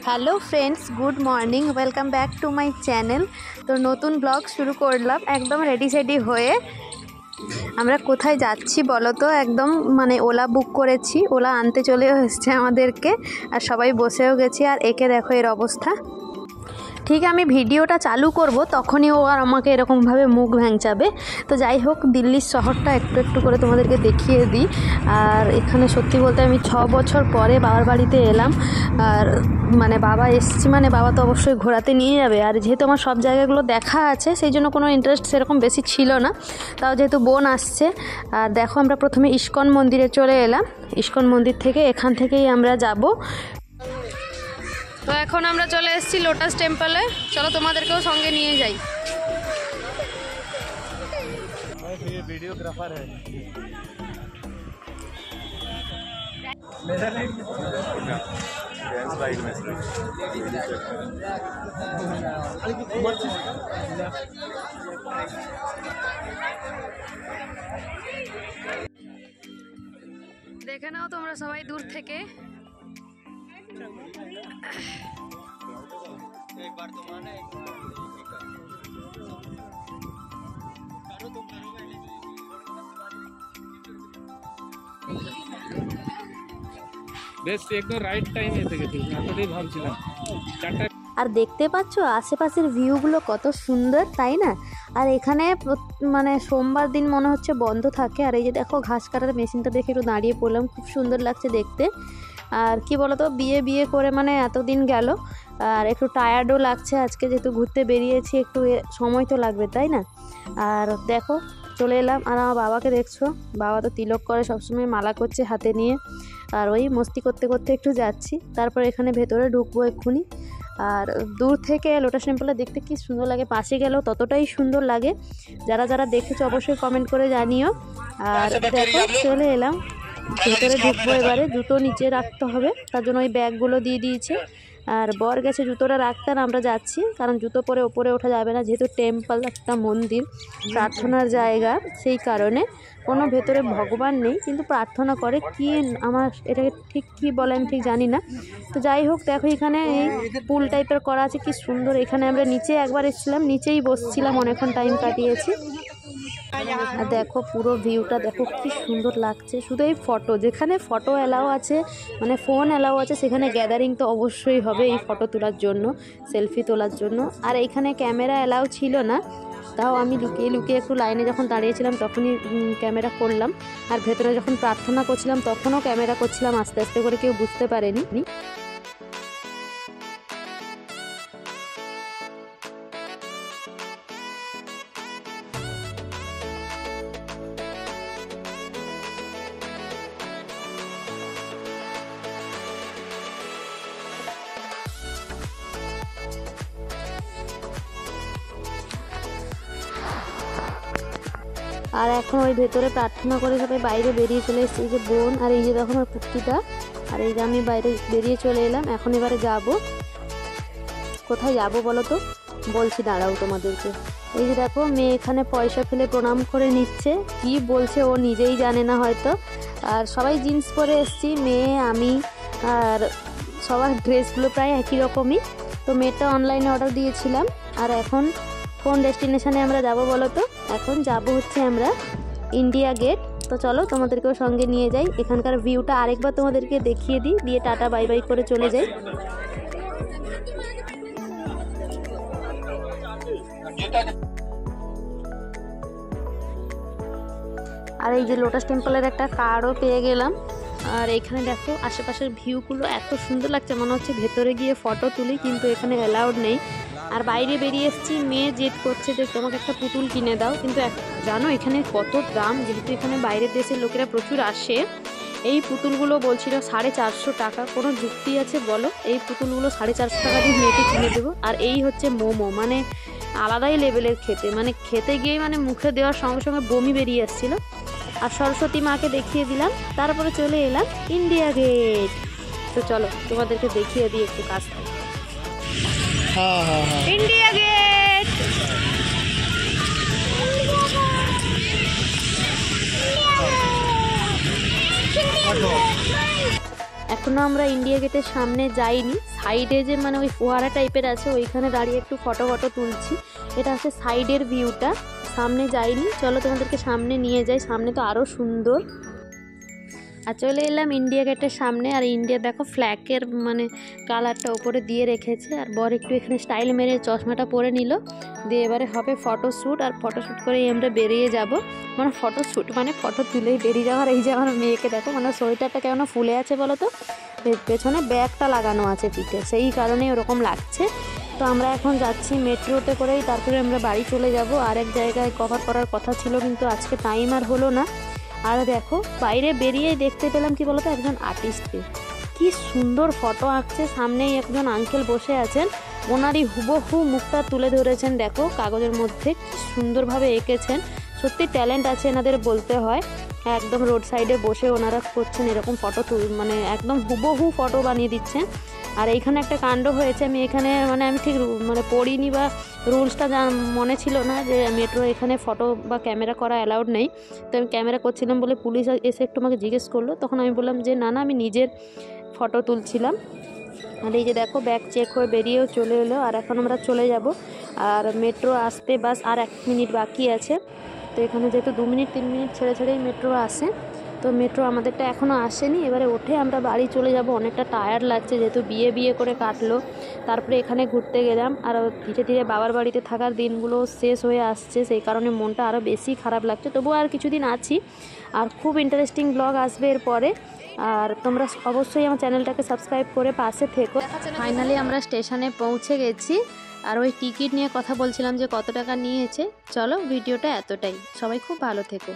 Hello friends, good morning, welcome back to my channel. তো নতুন blog শুরু করলাম একদম রেডি সেডি হয়ে। আমরা কোথায় যাচ্ছি বলো তো? একদম মানে ওলা বুক করেছি, ওলা আনতে চলে এসছে আমাদেরকে, আর সবাই বসেও গেছি। আর একে দেখো এর অবস্থা। ঠিক আমি ভিডিওটা চালু করব তখনই ও আর আমাকে এরকমভাবে মুখ ভ্যাংচাবে। তো যাই হোক, দিল্লির শহরটা একটু একটু করে তোমাদেরকে দেখিয়ে দিই। আর এখানে সত্যি বলতে আমি 6 বছর পরে বাবার বাড়িতে এলাম। আর মানে বাবা এসছি মানে বাবা তো অবশ্যই ঘোরাতে নিয়ে যাবে। আর যেহেতু আমার সব জায়গাগুলো দেখা আছে, সেই জন্য কোনো ইন্টারেস্ট সেরকম বেশি ছিল না। তাও যেহেতু বোন আসছে। আর দেখো, আমরা প্রথমে ইস্কন মন্দিরে চলে এলাম। ইস্কন মন্দির থেকে এখান থেকেই আমরা যাব। তো এখন আমরা চলে এসেছি লোটাস টেম্পলে। চলো তোমাদেরকেও সঙ্গে নিয়ে যাই। वीडियोग्राफर है দেখে নাও তোমরা সবাই দূর থেকে। एक बार तुम आना, एक बार বেশ একদম রাইট টাইমে এসে গেছি, এতটাই ভাবছিলাম 4টা। আর দেখতে পাচ্ছ আশেপাশের ভিউগুলো কত সুন্দর, তাই না? আর এখানে মানে সোমবার দিন মনে হচ্ছে বন্ধ থাকে। আর এই যে দেখো ঘাস কাটার মেশিনটা দেখে একটু দাঁড়িয়ে পড়লাম, খুব সুন্দর লাগছে দেখতে। আর কি বলতো, বিয়ে করে মানে এতদিন গেল, আর একটু টায়ার্ডও লাগছে আজকে, যেহেতু ঘুরতে বেরিয়েছি, একটু সময় তো লাগবে, তাই না? আর দেখো চলে এলাম। আর আমার বাবাকে দেখছো, বাবা তো তিলক করে সবসময়, মালা করছে হাতে নিয়ে। আর ওই মস্তি করতে করতে একটু যাচ্ছি। তারপর এখানে ভেতরে ঢুকবো এক্ষুনি। আর দূর থেকে লোটাস টেম্পলটা দেখতে কি সুন্দর লাগে, পাশে গেলেও ততটাই সুন্দর লাগে। যারা যারা দেখেছো অবশ্যই কমেন্ট করে জানিও। আর দেখো চলে এলাম, ভেতরে ঢুকবো এবারে। জুতো নিচে রাখতে হবে, তার জন্য ওই ব্যাগগুলো দিয়ে দিয়েছে। আর বর গেছে জুতোটা রাখতে, আর আমরা যাচ্ছি, কারণ জুতো পরে ওপরে ওঠা যাবে না, যেহেতু টেম্পল একটা মন্দির, প্রার্থনার জায়গা, সেই কারণে। কোনো ভেতরে ভগবান নেই, কিন্তু প্রার্থনা করে। কি আমার এটাকে ঠিক কী বলে আমি ঠিক জানি না। তো যাই হোক, দেখো এখানে এই পুল টাইপের করা আছে, কি সুন্দর। এখানে আমরা নিচে একবার এসেছিলাম, নিচেই বসছিলাম, অনেকক্ষণ টাইম কাটিয়েছি। আর দেখো পুরো ভিউটা দেখো কি সুন্দর লাগছে। শুধু এই ফটো, যেখানে ফটো অ্যালাউ আছে, মানে ফোন অ্যালাউ আছে, সেখানে গ্যাদারিং তো অবশ্যই হবে এই ফটো তোলার জন্য, সেলফি তোলার জন্য। আর এইখানে ক্যামেরা অ্যালাউ ছিল না, তাও আমি লুকিয়ে লুকিয়ে একটু লাইনে যখন দাঁড়িয়েছিলাম তখনই ক্যামেরা করলাম। আর ভেতরে যখন প্রার্থনা করছিলাম তখনও ক্যামেরা করছিলাম, আস্তে আস্তে করে, কেউ বুঝতে পারেনি। আর এখন ওই ভেতরে প্রার্থনা করে সবাই বাইরে বেরিয়ে চলে এসেছে। এই যে বোন, আর এই যে দেখো আমার পুত্তিটা, আর এই যে আমি বাইরে বেরিয়ে চলে এলাম। এখন এবারে যাব, কোথায় যাব বলো তো? বলছি, দাঁড়াও তোমাদেরকে। এই যে দেখো মেয়ে এখানে পয়সা ফেলে প্রণাম করে নিচ্ছে, কি বলছে ও নিজেই জানে না হয়তো। আর সবাই জিন্স পরে এসছি, মেয়ে, আমি, আর সবার ড্রেসগুলো প্রায় একই রকমই। তো মেয়েটা অনলাইনে অর্ডার দিয়েছিলাম। আর এখন কোন ডেস্টিনেশনে আমরা যাব বলো তো? এখন যাব হচ্ছে আমরা ইন্ডিয়া গেট। তো চলো তোমাদেরকেও সঙ্গে নিয়ে যাই, এখানকার ভিউটা আরেকবার তোমাদেরকে দেখিয়ে দিই, দিয়ে টাটা বাই বাই করে চলে যাই। আর এই যে লোটাস টেম্পলের একটা কার্ডও পেয়ে গেলাম। আর এখানে দেখো আশেপাশের ভিউগুলো এত সুন্দর লাগছে, মনে হচ্ছে ভেতরে গিয়ে ফটো তুলি, কিন্তু এখানে অ্যালাউড নেই। আর বাইরে বেরিয়ে এসেছি, মেয়ে জেদ করছে যে তোমাকে একটা পুতুল কিনে দাও, কিন্তু জানো এখানে কত দাম, যেহেতু এখানে বাইরের দেশের লোকেরা প্রচুর আসে। এই পুতুলগুলো বলছিল 450 টাকা। কোনো যুক্তি আছে বলো? এই পুতুলগুলো 450 টাকা দিয়ে মেয়েকে কিনে দেবো। আর এই হচ্ছে মোমো, মানে আলাদাই লেভেলের খেতে, মানে খেতে গিয়ে মানে মুখে দেওয়ার সঙ্গে সঙ্গে বমি বেরিয়ে এসেছিলো। আর সরস্বতী মাকে দেখিয়ে দিলাম, তারপরে চলে এলাম ইন্ডিয়া গেট। তো চলো তোমাদেরকে দেখিয়ে দিই একটু কাজ। India gate. এখনও আমরা ইন্ডিয়া গেটের সামনে যাইনি, সাইডে যে মানে ওই ফোয়ারা টাইপের আছে ওইখানে দাঁড়িয়ে একটু ফটো তুলছি। এটা হচ্ছে সাইডের ভিউটা, সামনে যাইনি, চলো তোমাদেরকে সামনে নিয়ে যাই, সামনে তো আরও সুন্দর। আর চলে এলাম ইন্ডিয়া গেটের সামনে। আর ইন্ডিয়া দেখো ফ্ল্যাগের মানে কালারটা ওপরে দিয়ে রেখেছে। আর বর একটু এখানে স্টাইল মেরে চশমাটা পরে নিল, দিয়ে এবারে হবে ফটোশ্যুট। আর ফটোশ্যুট করেই আমরা বেরিয়ে যাব, মানে ফটোশ্যুট মানে ফটো তুলেই বেরিয়ে যাওয়ার। এই যে আমার মেয়েকে দেখো, মানে সোয়েটারটা কেমন ফুলে আছে বলো তো, পেছনে ব্যাগটা লাগানো আছে পিঠে, সেই কারণে ওরকম লাগছে। তো আমরা এখন যাচ্ছি মেট্রোতে করেই, তারপরে আমরা বাড়ি চলে যাব। আর এক জায়গায় কভার করার কথা ছিল কিন্তু আজকে টাইম আর হলো না। আর দেখো বাইরে বেরিয়েই দেখতে পেলাম কি বলতো, একজন আর্টিস্টকে, কি সুন্দর ফটো আঁকছে। সামনেই একজন আঙ্কেল বসে আছেন, ওনারই হুবহু মুখটা তুলে ধরেছেন, দেখো কাগজের মধ্যে কি সুন্দরভাবে এঁকেছেন। সত্যি ট্যালেন্ট আছে এনাদের বলতে হয়। একদম রোড সাইডে বসে ওনারা করছেন এরকম ফটো, মানে একদম হুবহু ফটো বানিয়ে দিচ্ছেন। আর এইখানে একটা কাণ্ড হয়েছে, আমি এখানে মানে আমি ঠিক মানে পড়িনি বা রুলসটা মনে ছিল না যে মেট্রো এখানে ফটো বা ক্যামেরা করা অ্যালাউড নেই। তো আমি ক্যামেরা করছিলাম বলে পুলিশ এসে একটু আমাকে জিজ্ঞেস করলো, তখন আমি বললাম যে না আমি নিজের ফটো তুলছিলাম। আর এই যে দেখো ব্যাগ চেক হয়ে বেরিয়েও চলে এলো। আর এখন আমরা চলে যাব, আর মেট্রো আসতে বাস আর 1 মিনিট বাকি আছে। তো এখানে যেহেতু 2 মিনিট 3 মিনিট ছেড়ে ছেড়েই মেট্রো আসে, তো মেট্রো আমাদেরটা এখনও আসেনি। এবারে উঠে আমরা বাড়ি চলে যাব। অনেকটা টায়ার্ড লাগছে যেহেতু বিয়ে করে কাটলো, তারপরে এখানে ঘুরতে গেলাম। আর ধীরে ধীরে বাবার বাড়িতে থাকার দিনগুলো শেষ হয়ে আসছে, সেই কারণে মনটা আরও বেশি খারাপ লাগছে। তবুও আর কিছুদিন আছি, আর খুব ইন্টারেস্টিং ব্লগ আসবে এরপরে। আর তোমরা অবশ্যই আমার চ্যানেলটাকে সাবস্ক্রাইব করে পাশে থেকো। ফাইনালি আমরা স্টেশনে পৌঁছে গেছি। আর ওই টিকিট নিয়ে কথা বলছিলাম যে কত টাকা নিয়েছে। চলো ভিডিওটা এতটাই, সবাই খুব ভালো থেকো।